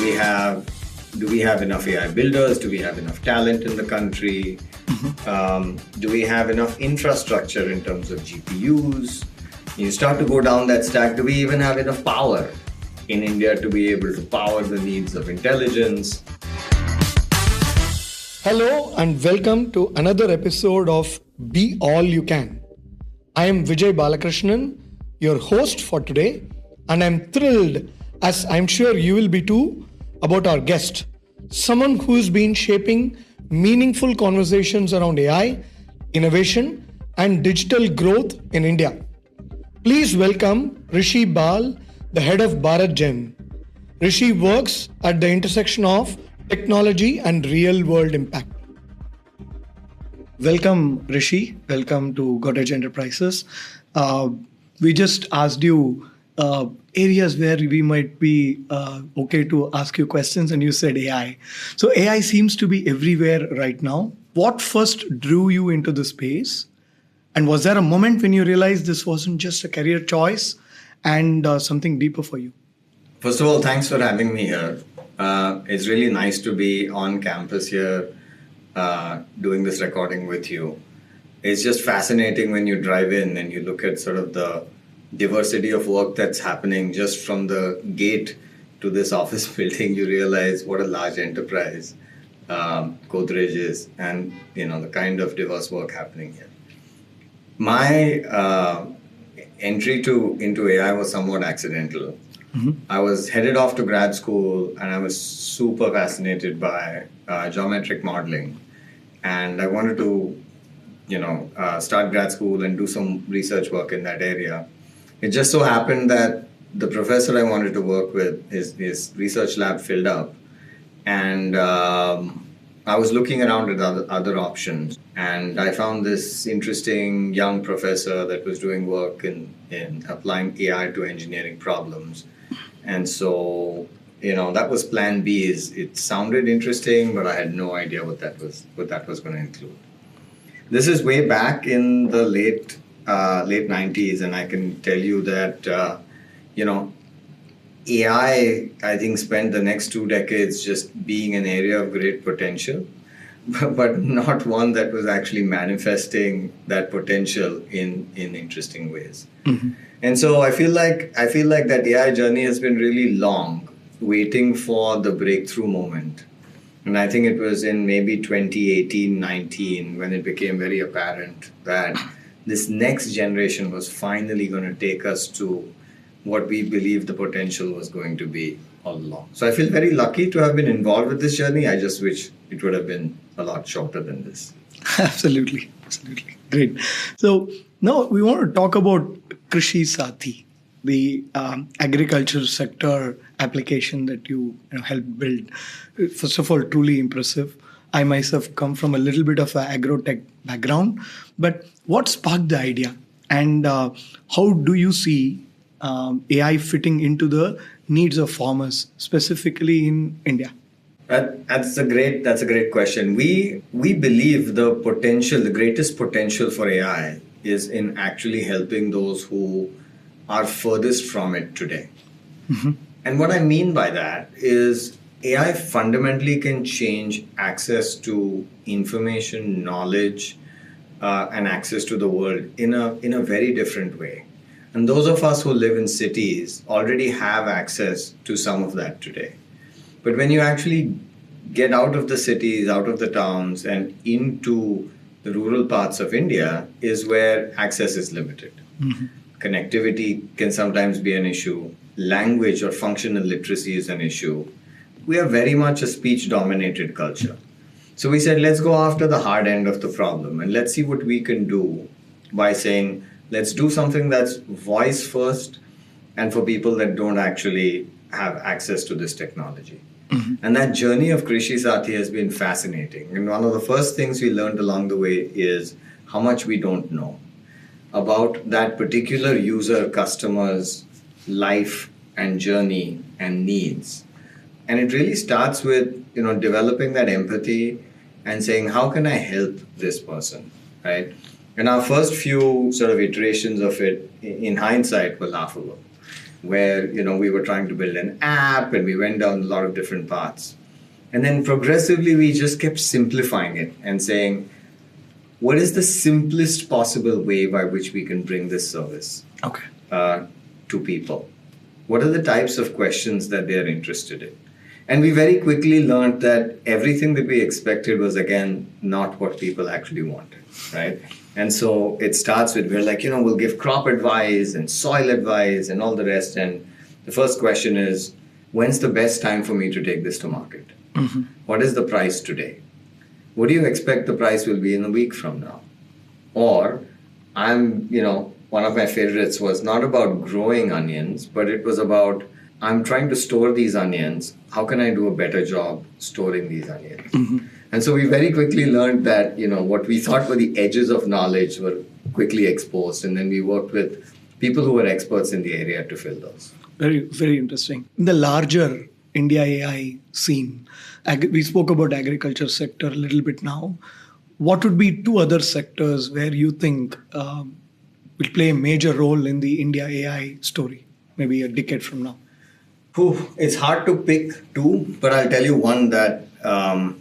do we have enough AI builders? Do we have enough talent in the country? Do we have enough infrastructure in terms of GPUs? You start to go down that stack. Do we even have enough power in India to be able to power the needs of intelligence? Hello and welcome to another episode of Be All You Can. I am Vijay Balakrishnan, your host for today, and I'm thrilled, as I'm sure you will be too, about our guest, someone who's been shaping meaningful conversations around AI, innovation, and digital growth in India. Please welcome Rishi Bal, the head of BharatGen. Rishi works at the intersection of technology and real-world impact. Welcome, Rishi. Welcome to Cottage Enterprises. We just asked you areas where we might be okay to ask you questions, and you said AI. So AI seems to be everywhere right now. What first drew you into the space? And was there a moment when you realized this wasn't just a career choice and something deeper for you? First of all, thanks for having me here. It's really nice to be on campus here doing this recording with you. It's just fascinating when you drive in and you look at sort of the diversity of work that's happening just from the gate to this office building. You realize what a large enterprise Godrej is, and the kind of diverse work happening here. My entry into AI was somewhat accidental. Mm-hmm. I was headed off to grad school and I was super fascinated by geometric modeling, and I wanted to start grad school and do some research work in that area. It just so happened that the professor I wanted to work with, his research lab filled up, and I was looking around at other options, and I found this interesting young professor that was doing work in applying AI to engineering problems. And so, that was plan B. It sounded interesting, but I had no idea what that was going to include. This is way back in the late 90s, and I can tell you that, AI, I think, spent the next 2 decades just being an area of great potential, but not one that was actually manifesting that potential in interesting ways. Mm-hmm. And so I feel like that AI journey has been really long, waiting for the breakthrough moment. And I think it was in maybe 2018-19 when it became very apparent that this next generation was finally going to take us to what we believed the potential was going to be all along. So I feel very lucky to have been involved with this journey. I just wish it would have been a lot shorter than this. Absolutely. Great. So now we want to talk about Krishi Sathi, the agriculture sector application that you helped build. First of all, truly impressive. I myself come from a little bit of an agro-tech background, but what sparked the idea, and how do you see AI fitting into the needs of farmers, specifically in India? That's a great question. We believe the greatest potential for AI is in actually helping those who are furthest from it today. Mm-hmm. And what I mean by that is AI fundamentally can change access to information, knowledge, and access to the world in a very different way. And those of us who live in cities already have access to some of that today. But when you actually get out of the cities, out of the towns, and into the rural parts of India is where access is limited. Mm-hmm. Connectivity can sometimes be an issue. Language or functional literacy is an issue. We are very much a speech-dominated culture. So we said, let's go after the hard end of the problem and let's see what we can do by saying, let's do something that's voice first and for people that don't actually have access to this technology. Mm-hmm. And that journey of Krishi Sathi has been fascinating. And one of the first things we learned along the way is how much we don't know about that particular user, customer's life and journey and needs. And it really starts with, developing that empathy and saying, how can I help this person, right? And our first few sort of iterations of it, in hindsight, were laughable. where, we were trying to build an app and we went down a lot of different paths. And then progressively, we just kept simplifying it and saying, what is the simplest possible way by which we can bring this service to people? What are the types of questions that they're interested in? And we very quickly learned that everything that we expected was, again, not what people actually wanted, right? And so it starts with, we're like, we'll give crop advice and soil advice and all the rest. And the first question is, when's the best time for me to take this to market? Mm-hmm. What is the price today? What do you expect the price will be in a week from now? Or one of my favorites was not about growing onions, but it was about, I'm trying to store these onions. How can I do a better job storing these onions? Mm-hmm. And so we very quickly learned that, what we thought were the edges of knowledge were quickly exposed. And then we worked with people who were experts in the area to fill those. Very, very interesting. In the larger India AI scene, we spoke about agriculture sector a little bit now. What would be two other sectors where you think will play a major role in the India AI story, maybe a decade from now? It's hard to pick two, but I'll tell you one that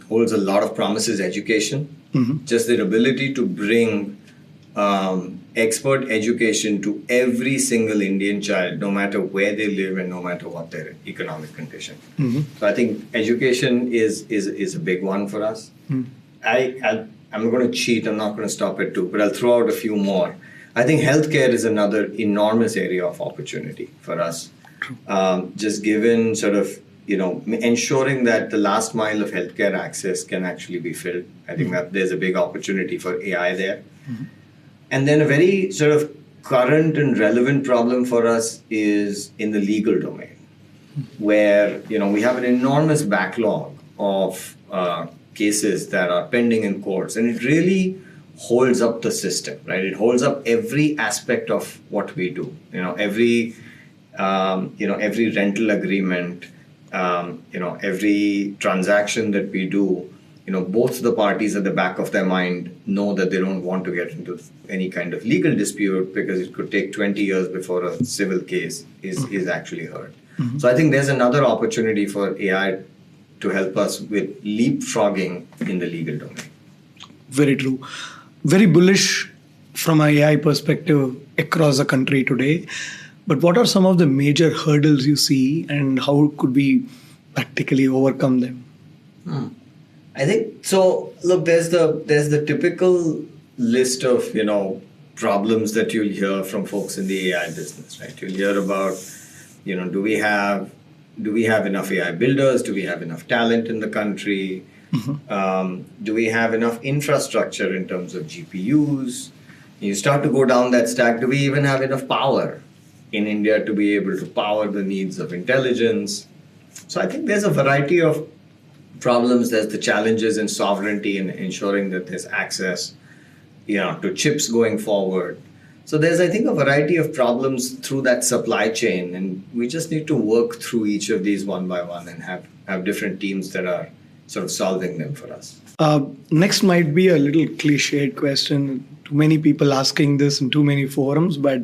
holds a lot of promise is education. Mm-hmm. Just their ability to bring expert education to every single Indian child, no matter where they live and no matter what their economic condition. Mm-hmm. So I think education is a big one for us. Mm-hmm. I'm going to cheat. I'm not going to stop at two, but I'll throw out a few more. I think healthcare is another enormous area of opportunity for us. Just given sort of, ensuring that the last mile of healthcare access can actually be filled. I think that there's a big opportunity for AI there. Mm-hmm. And then a very sort of current and relevant problem for us is in the legal domain, where, we have an enormous backlog of cases that are pending in courts. And it really holds up the system, right? It holds up every aspect of what we do. Every rental agreement, every transaction that we do, both the parties at the back of their mind know that they don't want to get into any kind of legal dispute because it could take 20 years before a civil case is actually heard. Mm-hmm. So I think there's another opportunity for AI to help us with leapfrogging in the legal domain. Very true. Very bullish from an AI perspective across the country today. But what are some of the major hurdles you see and how could we practically overcome them? I think so. Look, there's the typical list of problems that you'll hear from folks in the AI business, right? You'll hear about do we have enough AI builders? Do we have enough talent in the country? Mm-hmm. Do we have enough infrastructure in terms of GPUs? You start to go down that stack. Do we even have enough power in India to be able to power the needs of intelligence? So I think there's a variety of problems. There's the challenges in sovereignty and ensuring that there's access, to chips going forward. So there's, I think, a variety of problems through that supply chain, and we just need to work through each of these one by one and have different teams that are sort of solving them for us. Next might be a little cliched question. Too many people asking this in too many forums, but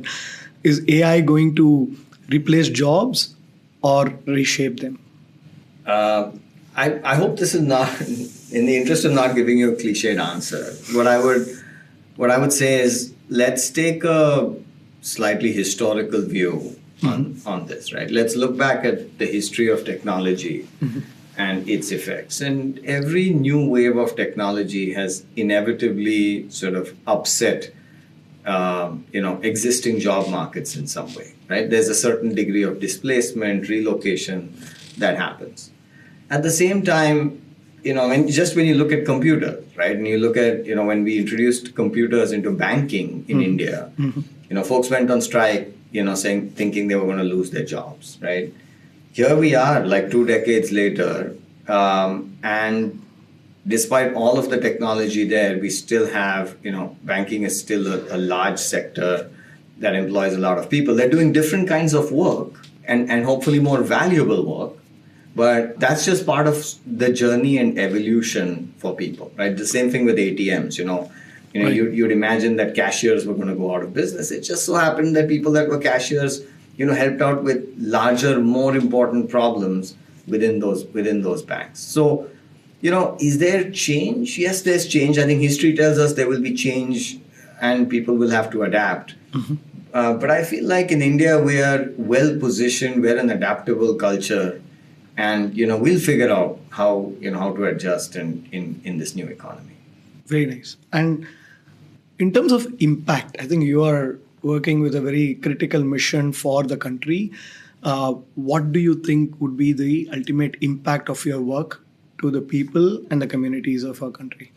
is AI going to replace jobs or reshape them? I hope this is not, in the interest of not giving you a cliched answer. What I would say is, let's take a slightly historical view on this, right? Let's look back at the history of technology and its effects. And every new wave of technology has inevitably sort of upset, existing job markets in some way, right? There's a certain degree of displacement, relocation that happens. At the same time, when you look at computers, right? And you look at, when we introduced computers into banking in India, folks went on strike, thinking they were going to lose their jobs, right? Here we are, like 2 decades later, and despite all of the technology there, we still have, banking is still a large sector that employs a lot of people. They're doing different kinds of work and hopefully more valuable work. But that's just part of the journey and evolution for people, right? The same thing with ATMs, You'd imagine that cashiers were going to go out of business. It just so happened that people that were cashiers helped out with larger, more important problems within those banks. So, is there change? Yes, there's change. I think history tells us there will be change, and people will have to adapt. But I feel like in India we are well positioned. We're an adaptable culture, and we'll figure out how to adjust in this new economy. Very nice. And in terms of impact, I think you are working with a very critical mission for the country. What do you think would be the ultimate impact of your work to the people and the communities of our country?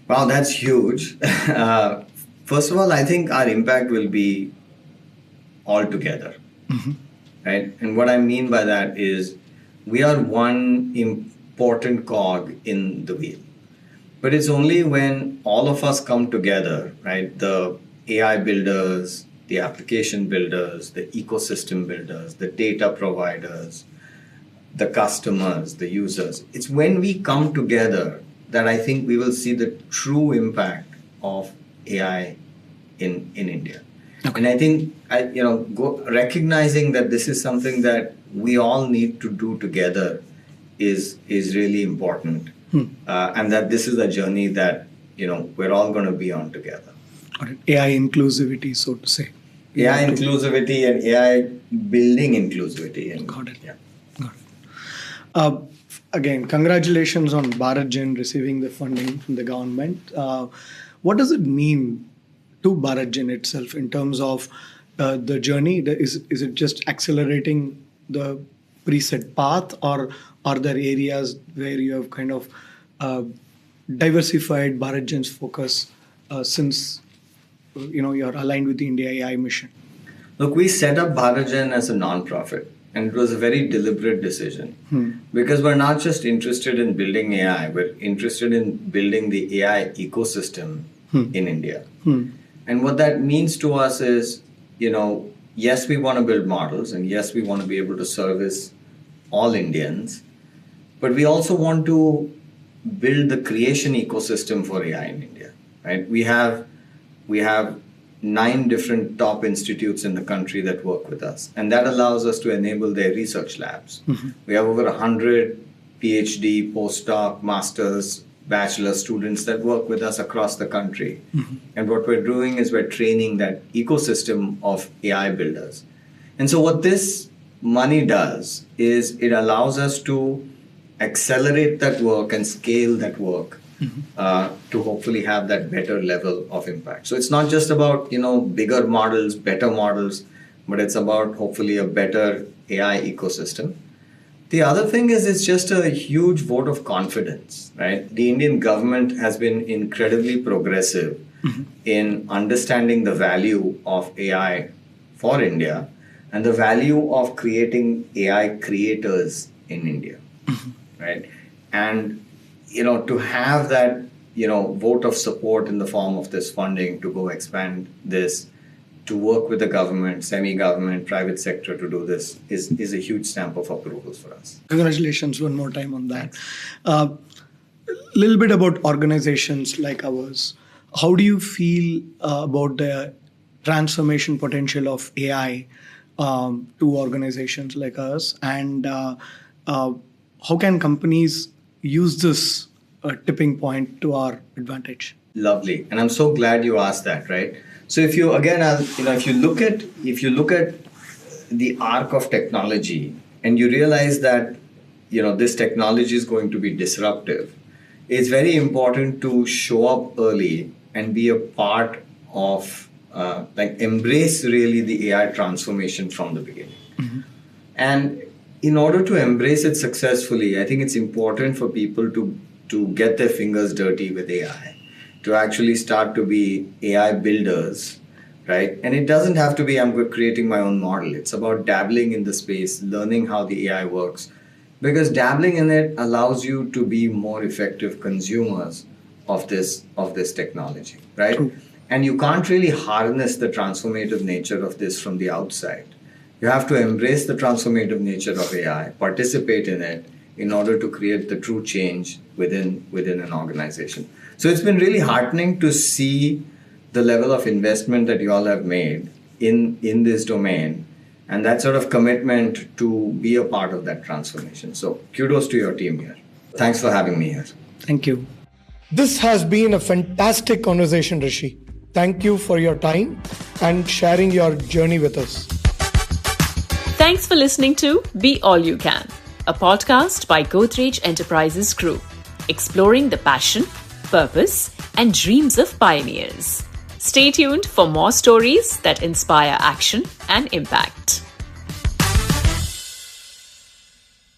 Wow, that's huge. First of all, I think our impact will be all together, right? And what I mean by that is we are one important cog in the wheel. But it's only when all of us come together, right? The AI builders, the application builders, the ecosystem builders, the data providers, the customers, the users. It's when we come together that I think we will see the true impact of AI in India. Okay. And I think recognizing that this is something that we all need to do together is really important. And that this is a journey that we're all going to be on together. AI inclusivity, so to say. AI inclusivity and AI building inclusivity. And, Got it. Yeah. Got it. Again, congratulations on BharatGen receiving the funding from the government. What does it mean to BharatGen itself in terms of the journey? Is it just accelerating the preset path, or are there areas where you have kind of diversified BharatGen's focus since you're aligned with the India AI mission? Look, we set up BharatGen as a non-profit, and it was a very deliberate decision because we're not just interested in building AI, we're interested in building the AI ecosystem in India. And what that means to us is, yes, we want to build models, and yes, we want to be able to service all Indians, but we also want to build the creation ecosystem for AI in India, right? We have 9 different top institutes in the country that work with us, and that allows us to enable their research labs. We have over 100 PhD, postdoc, masters, bachelor students that work with us across the country. And what we're doing is we're training that ecosystem of AI builders. And so what this money does is it allows us to accelerate that work and scale that work to hopefully have that better level of impact. So it's not just about, bigger models, better models, but it's about hopefully a better AI ecosystem. The other thing is it's just a huge vote of confidence, right? The Indian government has been incredibly progressive in understanding the value of AI for India and the value of creating AI creators in India, right? And, to have that, vote of support in the form of this funding to go expand this, to work with the government, semi-government, private sector to do this is a huge stamp of approval for us. Congratulations one more time on that. A little bit about organizations like ours. How do you feel about the transformation potential of AI to organizations like us? And how can companies use this tipping point to our advantage? Lovely. And I'm so glad you asked that, right? So if you look at the arc of technology and you realize that this technology is going to be disruptive, it's very important to show up early and be a part of embrace really the AI transformation from the beginning. And in order to embrace it successfully, I think it's important for people to get their fingers dirty with AI, to actually start to be AI builders, right? And it doesn't have to be I'm creating my own model. It's about dabbling in the space, learning how the AI works, because dabbling in it allows you to be more effective consumers of this technology, right? True. And you can't really harness the transformative nature of this from the outside. You have to embrace the transformative nature of AI, participate in it in order to create the true change within an organization. So it's been really heartening to see the level of investment that you all have made in this domain and that sort of commitment to be a part of that transformation. So kudos to your team here. Thanks for having me here. Thank you. This has been a fantastic conversation, Rishi. Thank you for your time and sharing your journey with us. Thanks for listening to Be All You Can, a podcast by Godrej Enterprises Group, exploring the passion, purpose, and dreams of pioneers. Stay tuned for more stories that inspire action and impact.